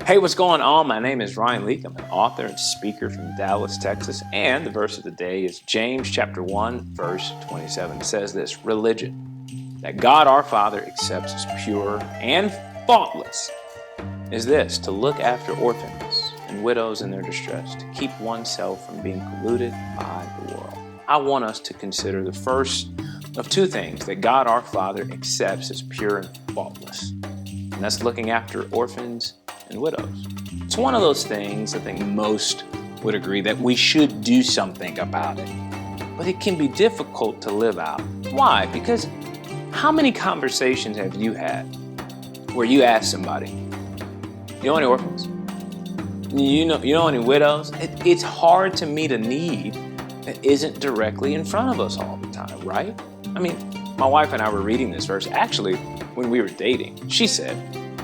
Hey, what's going on? My name is Ryan Leake. I'm an author and speaker from Dallas, Texas. And the verse of the day is James chapter 1, verse 27. It says this: religion that God our Father accepts as pure and faultless is this: to look after orphans and widows in their distress, to keep oneself from being polluted by the world. I want us to consider the first of two things that God our Father accepts as pure and faultless. And that's looking after orphans and widows. It's one of those things I think most would agree that we should do something about it. But it can be difficult to live out. Why? Because how many conversations have you had where you ask somebody, you know any orphans? You know any widows? It's hard to meet a need that isn't directly in front of us all the time, right? I mean, my wife and I were reading this verse actually when we were dating. She said,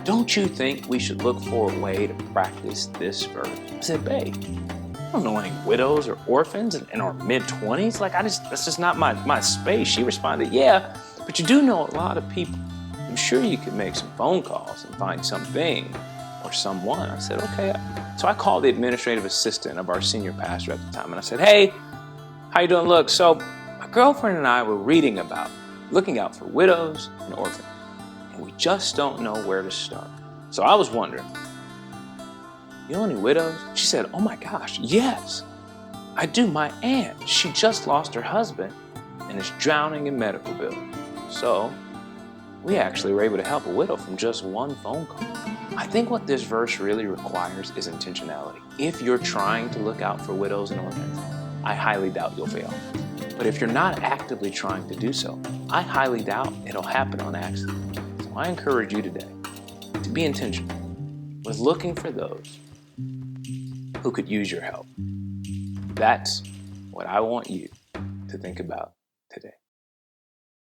"Don't you think we should look for a way to practice this verse?" I said, "Babe, I don't know any widows or orphans in our mid-20s. That's just not my space." She responded, "Yeah, but you do know a lot of people. I'm sure you could make some phone calls and find something or someone." I said, "Okay." So I called the administrative assistant of our senior pastor at the time and I said, "Hey, how you doing? Look, so my girlfriend and I were reading about looking out for widows and orphans, and we just don't know where to start. So I was wondering, you know any widows?" She said, "Oh my gosh, yes, I do. My aunt, she just lost her husband and is drowning in medical bills. So we actually were able to help a widow from just one phone call." I think what this verse really requires is intentionality. If you're trying to look out for widows and orphans, I highly doubt you'll fail. But if you're not actively trying to do so, I highly doubt it'll happen on accident. So I encourage you today to be intentional with looking for those who could use your help. That's what I want you to think about today.